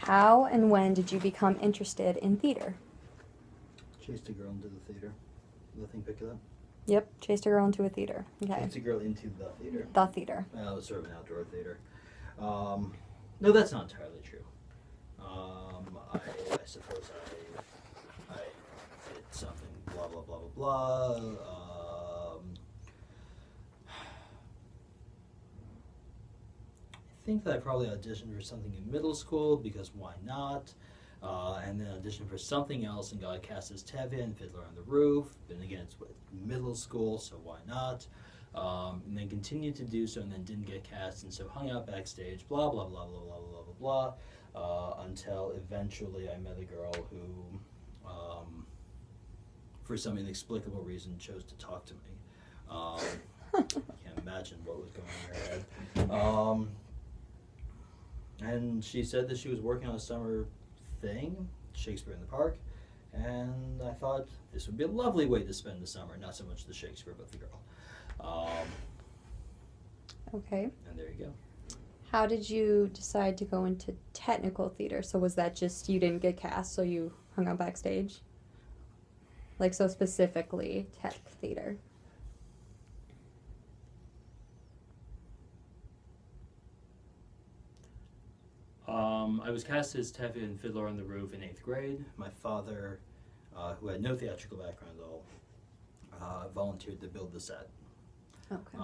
How and when did you become interested in theater? Chased a girl into the theater. Nothing pick it up. Yep, chased a girl into a theater. Okay. Chased a girl into the theater. The theater. It was sort of an outdoor theater. No, that's not entirely true. I suppose I did something blah blah blah blah blah. I think that I probably auditioned for something in middle school because why not? And then auditioned for something else and got cast as Tevye in Fiddler on the Roof. And again, it's middle school, so why not? And then continued to do so, and then didn't get cast, and so hung out backstage. Blah blah blah blah blah blah blah blah. Until eventually I met a girl who, for some inexplicable reason, chose to talk to me. I can't imagine what was going on in her head. And she said that she was working on a summer thing, Shakespeare in the Park, and I thought this would be a lovely way to spend the summer, not so much the Shakespeare, but the girl. Okay. And there you go. How did you decide to go into technical theater? So was that just you didn't get cast, so you hung out backstage? Like, so specifically tech theater? I was cast as Tevye in Fiddler on the Roof in 8th grade. My father, who had no theatrical background at all, volunteered to build the set. Okay.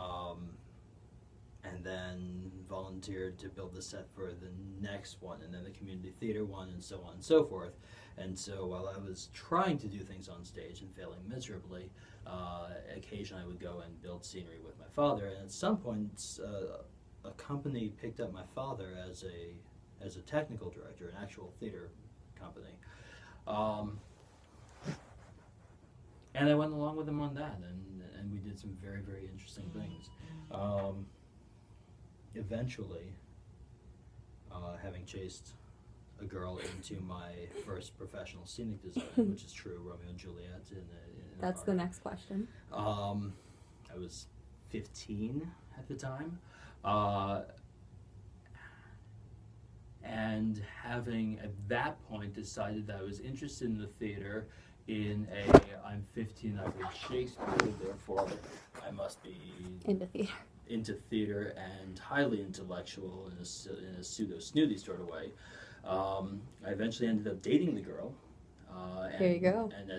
And then volunteered to build the set for the next one, and then the community theater one, and so on and so forth. And so while I was trying to do things on stage and failing miserably, occasionally I would go and build scenery with my father. And at some point, a company picked up my father as a technical director, an actual theater company. And I went along with them on that, and we did some very, very interesting things. Eventually, having chased a girl into my first professional scenic design, which is true, Romeo and Juliet. That's the next question. I was 15 at the time. And having at that point decided that I was interested in the theater in I'm 15, I read Shakespeare, therefore I must be into theater and highly intellectual in a pseudo-snooty sort of way. I eventually ended up dating the girl. There you go. And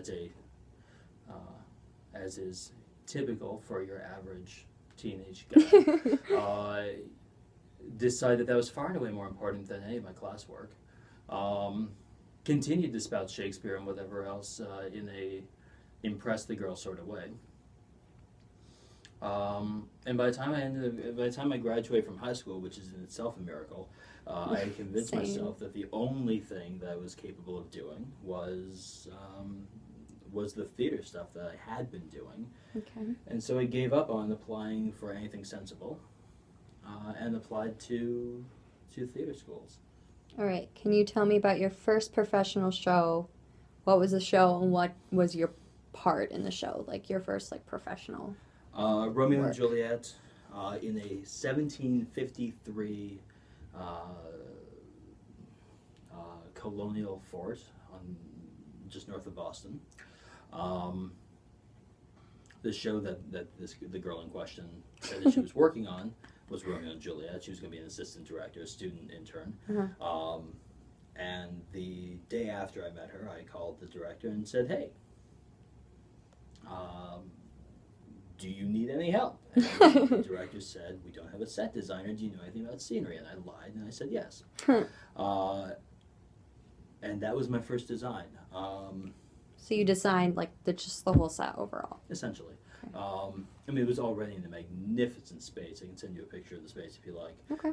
as is typical for your average teenage guy, decided that was far and away more important than any of my classwork. Continued to spout Shakespeare and whatever else in a impress the girl sort of way. And by the time I graduated from high school, which is in itself a miracle, I had convinced myself that the only thing that I was capable of doing was the theater stuff that I had been doing. Okay. And so I gave up on applying for anything sensible, and applied to theater schools. All right. Can you tell me about your first professional show? What was the show, and what was your part in the show? Like your first professional. Romeo work. and Juliet in a 1753 colonial fort just north of Boston. The show that the girl in question said that she was working on was Romeo and Juliet. She was going to be an assistant director, a student intern. Uh-huh. And the day after I met her, I called the director and said, "Hey, do you need any help?" And the director said, "We don't have a set designer. Do you know anything about scenery?" And I lied, and I said yes. And that was my first design. So you designed just the whole set overall? Essentially. Okay. I mean, it was already in a magnificent space. I can send you a picture of the space if you like. Okay.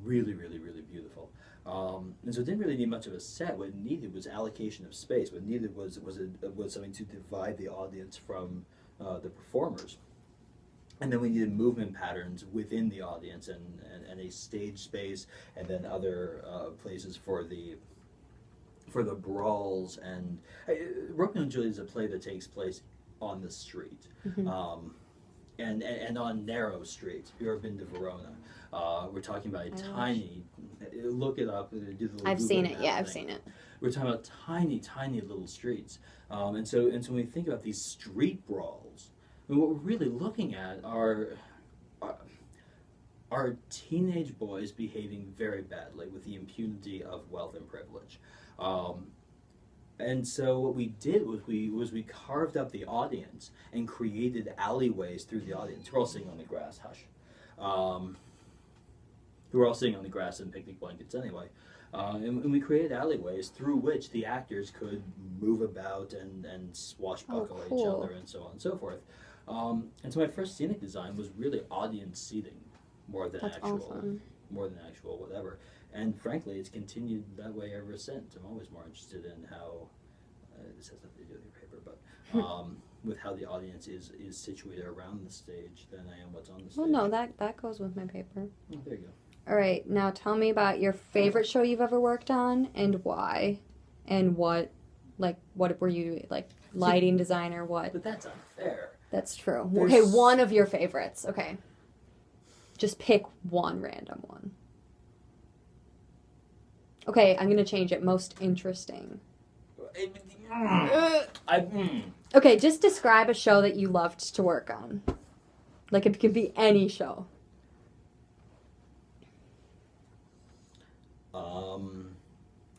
Really, really, really beautiful. And so it didn't really need much of a set. What it needed was allocation of space. What it needed was something to divide the audience from the performers. And then we needed movement patterns within the audience and a stage space, and then other places for the brawls. And Romeo and Juliet is a play that takes place on the street. Mm-hmm. and on narrow streets. If you've ever been to Verona, we're talking about a tiny. Look it up. Do the little I've Google seen it. map Yeah, I've thing. seen it. We're talking about tiny little streets, and so when we think about these street brawls, I mean, what we're really looking at are teenage boys behaving very badly with the impunity of wealth and privilege. And so what we did was we carved up the audience and created alleyways through the audience. We're all sitting on the grass, hush. We're all sitting on the grass in picnic blankets anyway. And we created alleyways through which the actors could move about and swashbuckle Oh, cool. each other and so on and so forth. And so my first scenic design was really audience seating more than That's awesome. actual whatever. And frankly, it's continued that way ever since. I'm always more interested in how this has nothing to do with your paper, but with how the audience is situated around the stage than I am what's on the stage. Well, no, that goes with my paper. Oh, there you go. All right, now tell me about your favorite show you've ever worked on and why, and what were you like, lighting designer? What? But that's unfair. That's true. There's- Okay, one of your favorites. Okay, just pick one random one. Okay, I'm gonna change it. Most interesting. Okay, just describe a show that you loved to work on. Like it could be any show.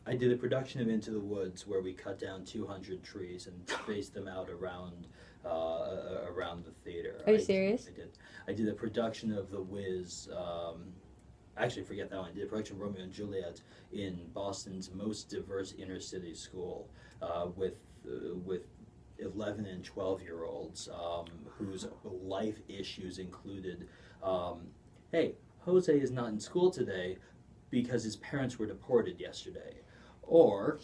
I did a production of Into the Woods where we cut down 200 trees and spaced them out around the theater. Are you serious? I did a production of The Wiz. Actually, forget that one. I did a production of Romeo and Juliet in Boston's most diverse inner city school with 11 and 12-year-olds whose life issues included, hey, Jose is not in school today because his parents were deported yesterday. Or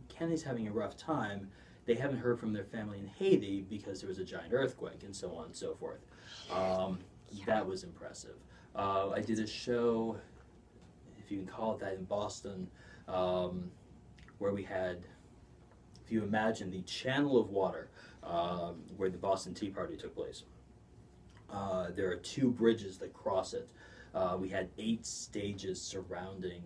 Kenny's having a rough time. They haven't heard from their family in Haiti because there was a giant earthquake, and so on and so forth. That was impressive. I did a show, if you can call it that, in Boston, where we had, if you imagine the channel of water where the Boston Tea Party took place, there are two bridges that cross it. We had 8 stages surrounding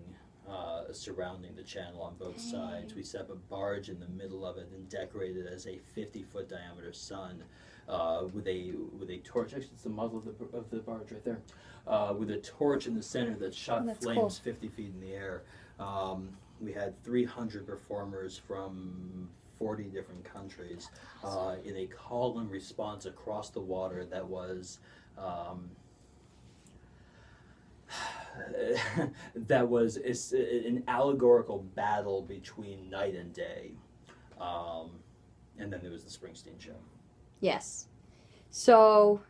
the channel on both sides. We set up a barge in the middle of it and decorated it as a 50-foot diameter sun with a torch. Actually, it's the muzzle of the barge right there. With a torch in the center that shot flames cool. 50 feet in the air. We had 300 performers from 40 different countries in a call and response across the water that was an allegorical battle between night and day. And then there was the Springsteen show. Yes. So,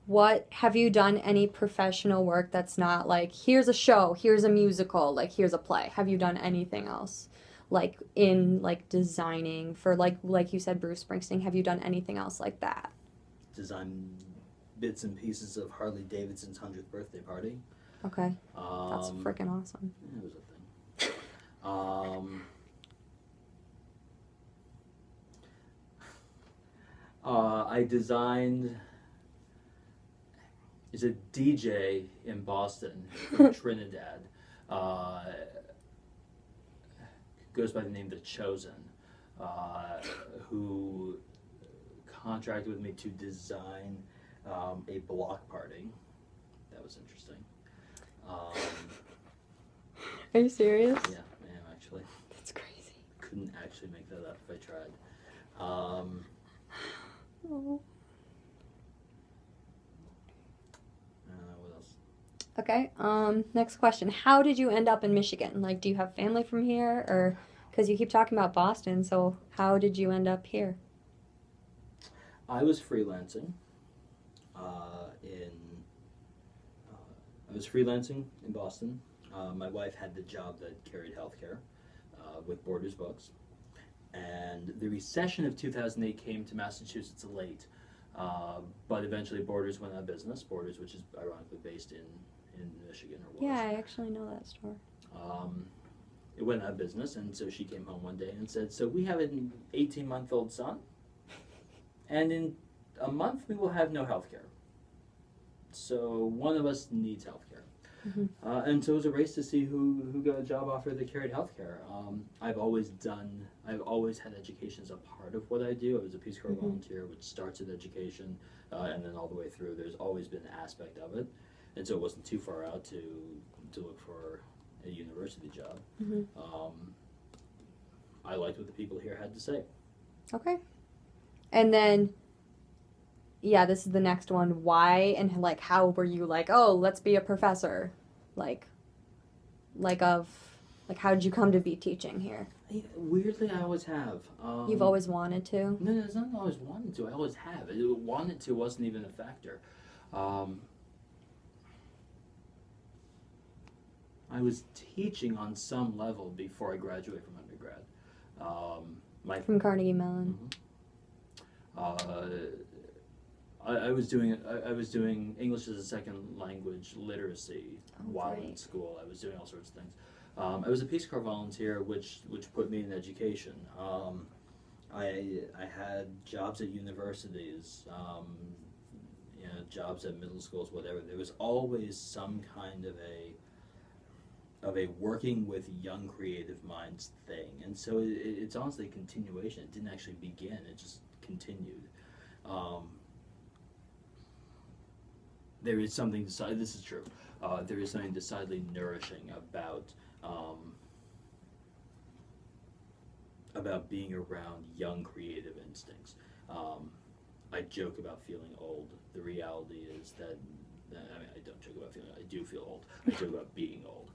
what have you done any professional work that's not like, here's a show, here's a musical, like here's a play? Have you done anything else? Like in like designing for like you said, Bruce Springsteen, have you done anything else like that? Design bits and pieces of Harley Davidson's 100th birthday party. Okay. That's freaking awesome. It was a thing. I designed. Is a DJ in Boston from Trinidad. Goes by the name The Chosen, who contracted with me to design a block party. That was interesting. Are you serious? Yeah, I am actually. That's crazy. Couldn't actually make that up if I tried. Oh. What else? Okay. Next question. How did you end up in Michigan? Like, do you have family from here, or because you keep talking about Boston? So, how did you end up here? I was freelancing in Boston. My wife had the job that carried healthcare with Borders Books, and the recession of 2008 came to Massachusetts late, but eventually Borders went out of business. Borders, which is ironically based in Michigan, or was. Yeah, I actually know that store. It went out of business, and so she came home one day and said, "So we have an 18-month-old son, and in a month we will have no health care. So one of us needs health care. And so it was a race to see who got a job offer that carried healthcare. I've always had education as a part of what I do. I was a Peace Corps volunteer, which starts in education, and then all the way through. There's always been an aspect of it, and so it wasn't too far out to look for a university job. I liked what the people here had to say. Okay. And then, yeah, this is the next one. Why and like how were you like, oh, let's be a professor? How did you come to be teaching here? Weirdly, I always have. You've always wanted to? No, it's not always wanted to. I always have. Wanted to wasn't even a factor. I was teaching on some level before I graduated from undergrad. From Carnegie Mellon. I was doing English as a second language literacy while in school. I was doing all sorts of things. I was a Peace Corps volunteer, which put me in education. I had jobs at universities, jobs at middle schools, whatever. There was always some kind of a working with young creative minds thing, and so it's honestly a continuation. It didn't actually begin; it just continued. There is something this is true. There is something decidedly nourishing about being around young creative instincts. I joke about feeling old. The reality is that I don't joke about feeling. I do feel old. I joke about being old.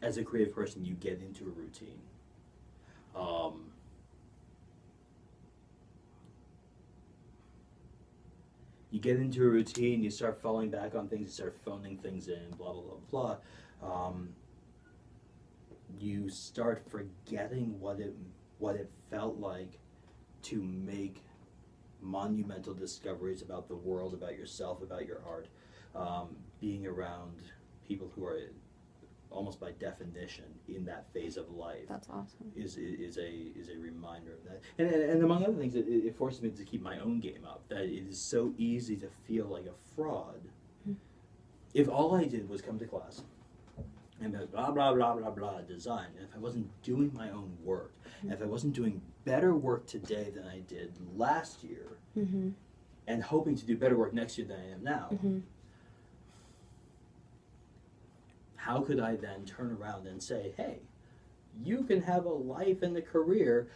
As a creative person, you get into a routine. You get into a routine, you start falling back on things, you start phoning things in, blah, blah, blah, blah. You start forgetting what it felt like to make monumental discoveries about the world, about yourself, about your art. Being around people who are almost by definition in that phase of life. That's awesome. Is a reminder of that, and among other things, it forces me to keep my own game up. That it is so easy to feel like a fraud if all I did was come to class and be blah blah blah blah blah design, and if I wasn't doing my own work, and if I wasn't doing better work today than I did last year, and hoping to do better work next year than I am now. How could I then turn around and say, hey, you can have a life and a career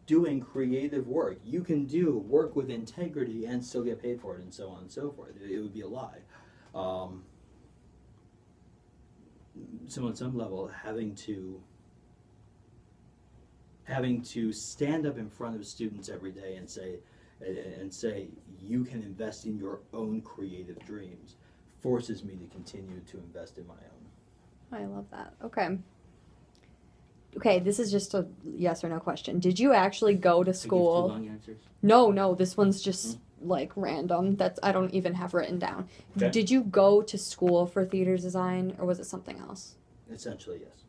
doing creative work. You can do work with integrity and still get paid for it, and so on and so forth. It would be a lie. So on some level, having to stand up in front of students every day and say you can invest in your own creative dreams forces me to continue to invest in my own. I love that. Okay. Okay, this is just a yes or no question. Did you actually go to school? Give 2 long answers? No, this one's just like random. I don't even have written down. Okay. Did you go to school for theater design, or was it something else? Essentially, yes.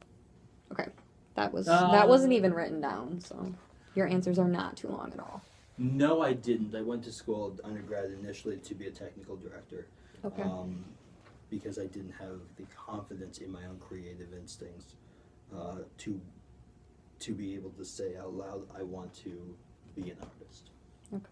Okay. That wasn't even written down, so your answers are not too long at all. No, I didn't. I went to school undergrad initially to be a technical director. Okay. Because I didn't have the confidence in my own creative instincts to be able to say out loud, I want to be an artist. Okay.